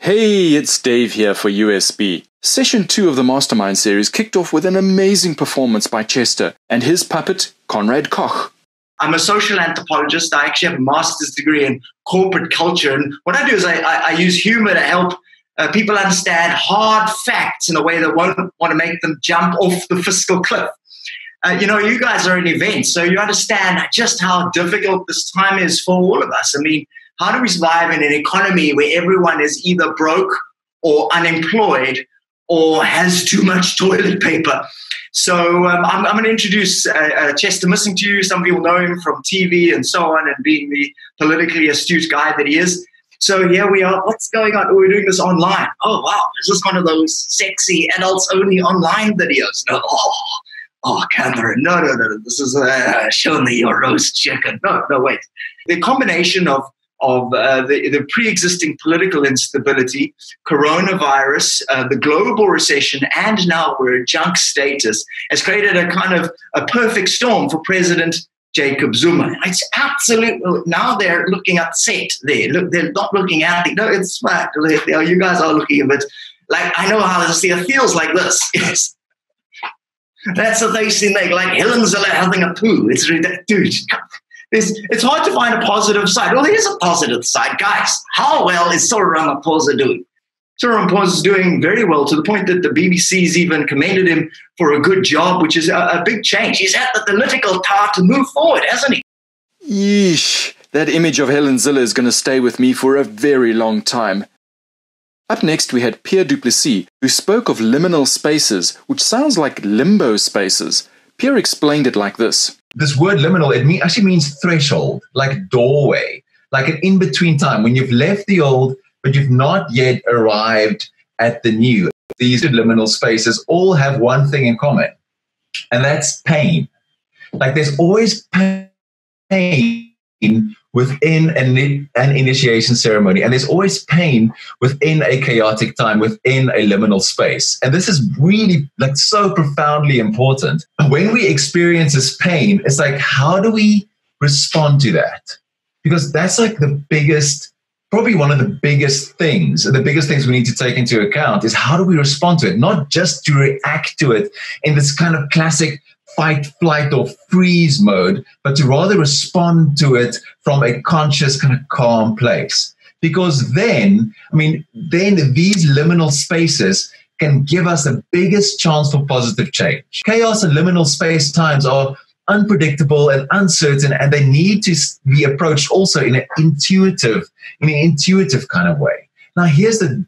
Hey, it's Dave here for USB. Session 2 of the Mastermind series kicked off with an amazing performance by Chester and his puppet, Conrad Koch. I'm a social anthropologist. I actually have a master's degree in corporate culture. And what I do is I use humor to help people understand hard facts in a way that won't want to make them jump off the fiscal cliff. You guys are in events, so you understand just how difficult this time is for all of us. I mean, how do we survive in an economy where everyone is either broke or unemployed or has too much toilet paper? So I'm going to introduce Chester Missing to you. Some people know him from TV and so on, and being the politically astute guy that he is. So here we are. What's going on? We're doing this online. Oh, wow. Is this one of those sexy adults-only online videos? No. Oh, Cameron. No. This is show me your roast chicken. No, wait. The combination of the pre-existing political instability, coronavirus, the global recession, and now we're at junk status has created a kind of a perfect storm for President Jacob Zuma. It's absolutely, now they're looking upset there. Look, they're not looking happy. No, it's fine. You guys are looking a bit like, I know how this feels like this. Yes. That's the thing, like Helen Ziller having a poo. It's dude. It's hard to find a positive side. Well, here's a positive side. Guys, how well is Cyril Ramaphosa doing? Cyril Ramaphosa is doing very well, to the point that the BBC's even commended him for a good job, which is a big change. He's had the political power to move forward, hasn't he? Yeesh, that image of Helen Ziller is going to stay with me for a very long time. Up next, we had Pierre Duplessis, who spoke of liminal spaces, which sounds like limbo spaces. Pierre explained it like this. This word liminal, it actually means threshold, like doorway, like an in-between time when you've left the old, but you've not yet arrived at the new. These liminal spaces all have one thing in common, and that's pain. Like there's always pain within an initiation ceremony, and there's always pain within a chaotic time, within a liminal space. And this is really like so profoundly important. When we experience this pain, it's like, how do we respond to that? Because that's like the biggest, probably one of the biggest things we need to take into account is how do we respond to it? Not just to react to it in this kind of classic fight, flight, or freeze mode, but to rather respond to it from a conscious, kind of calm place. Because then these liminal spaces can give us the biggest chance for positive change. Chaos and liminal space times are unpredictable and uncertain, and they need to be approached also in an intuitive kind of way. Now, here's the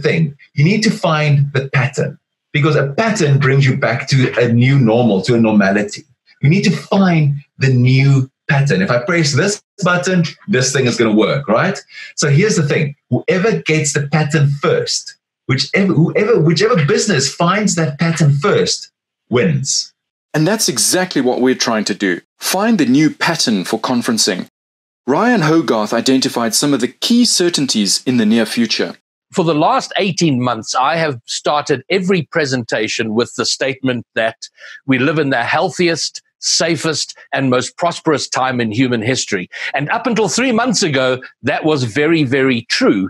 thing. You need to find the pattern, because a pattern brings you back to a new normal, to a normality. You need to find the new pattern. If I press this button, this thing is going to work, right? So here's the thing. Whoever gets the pattern first, whichever business finds that pattern first, wins. And that's exactly what we're trying to do. Find the new pattern for conferencing. Ryan Hogarth identified some of the key certainties in the near future. For the last 18 months, I have started every presentation with the statement that we live in the healthiest, safest, and most prosperous time in human history. And up until 3 months ago, that was very, very true.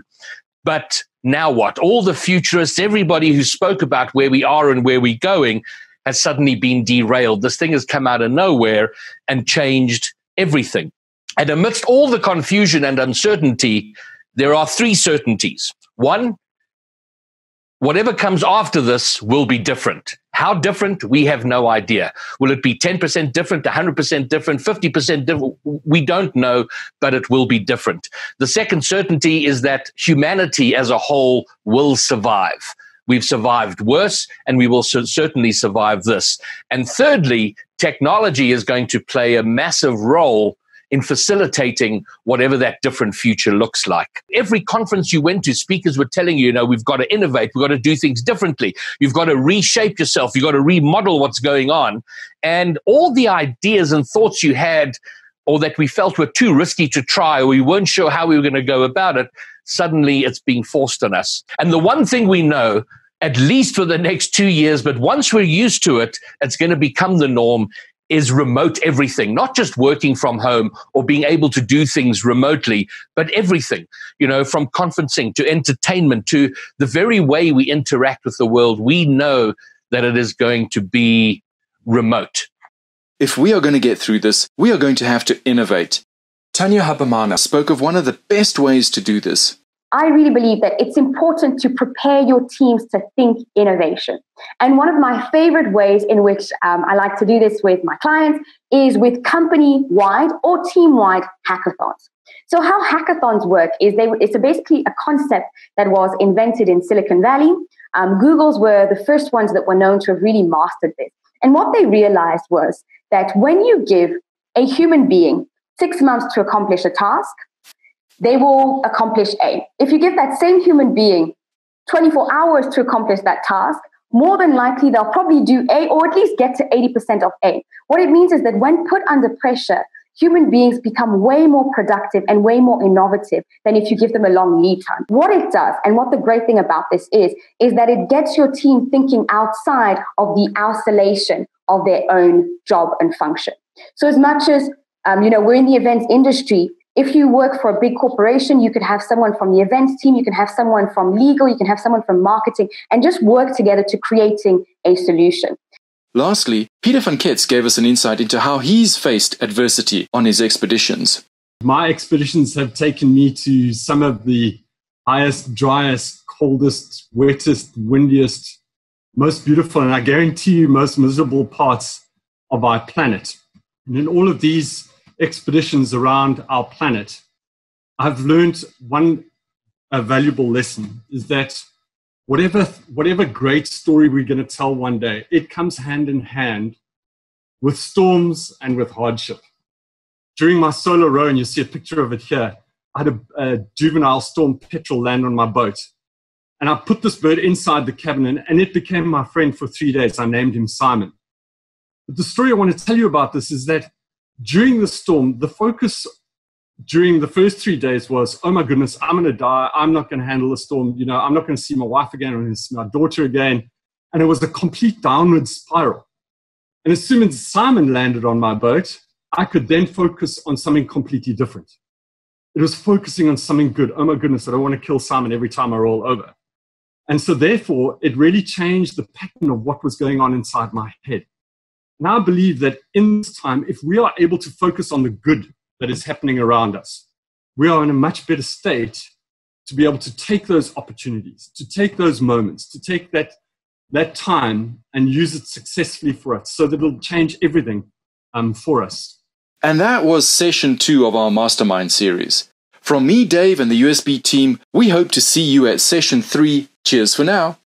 But now what? All the futurists, everybody who spoke about where we are and where we're going has suddenly been derailed. This thing has come out of nowhere and changed everything. And amidst all the confusion and uncertainty, there are 3 certainties. One, whatever comes after this will be different. How different? We have no idea. Will it be 10% different, 100% different, 50% different? We don't know, but it will be different. The second certainty is that humanity as a whole will survive. We've survived worse, and we will certainly survive this. And thirdly, technology is going to play a massive role in facilitating whatever that different future looks like. Every conference you went to, speakers were telling you, we've got to innovate, we've got to do things differently, you've got to reshape yourself, you've got to remodel what's going on. And all the ideas and thoughts you had, or that we felt were too risky to try, or we weren't sure how we were going to go about it, suddenly it's being forced on us. And the one thing we know, at least for the next 2 years, but once we're used to it, it's going to become the norm, is remote everything, not just working from home or being able to do things remotely, but everything, from conferencing to entertainment to the very way we interact with the world. We know that it is going to be remote. If we are going to get through this, we are going to have to innovate. Tanya Habamana spoke of one of the best ways to do this. I really believe that it's important to prepare your teams to think innovation. And one of my favorite ways in which I like to do this with my clients is with company-wide or team-wide hackathons. So how hackathons work is it's basically a concept that was invented in Silicon Valley. Google's were the first ones that were known to have really mastered this. And what they realized was that when you give a human being 6 months to accomplish a task, they will accomplish A. If you give that same human being 24 hours to accomplish that task, more than likely they'll probably do A or at least get to 80% of A. What it means is that when put under pressure, human beings become way more productive and way more innovative than if you give them a long lead time. What it does, and what the great thing about this is that it gets your team thinking outside of the isolation of their own job and function. So as much as, we're in the events industry, if you work for a big corporation, you could have someone from the events team, you can have someone from legal, you can have someone from marketing, and just work together to creating a solution. Lastly, Peter van Ketz gave us an insight into how he's faced adversity on his expeditions. My expeditions have taken me to some of the highest, driest, coldest, wettest, windiest, most beautiful, and I guarantee you most miserable parts of our planet. And in all of these expeditions around our planet, I've learned one valuable lesson is that whatever great story we're going to tell one day, it comes hand in hand with storms and with hardship. During my solo row, and you see a picture of it here, I had a juvenile storm petrel land on my boat. And I put this bird inside the cabin, and it became my friend for 3 days. I named him Simon. But the story I want to tell you about this is that during the storm, the focus during the first 3 days was, oh my goodness, I'm going to die. I'm not going to handle the storm. I'm not going to see my wife again. I'm going to see my daughter again. And it was a complete downward spiral. And as soon as Simon landed on my boat, I could then focus on something completely different. It was focusing on something good. Oh my goodness, I don't want to kill Simon every time I roll over. And so therefore, it really changed the pattern of what was going on inside my head. And I believe that in this time, if we are able to focus on the good that is happening around us, we are in a much better state to be able to take those opportunities, to take those moments, to take that time and use it successfully for us so that it'll change everything for us. And that was session 2 of our Mastermind series. From me, Dave, and the USB team, we hope to see you at session 3. Cheers for now.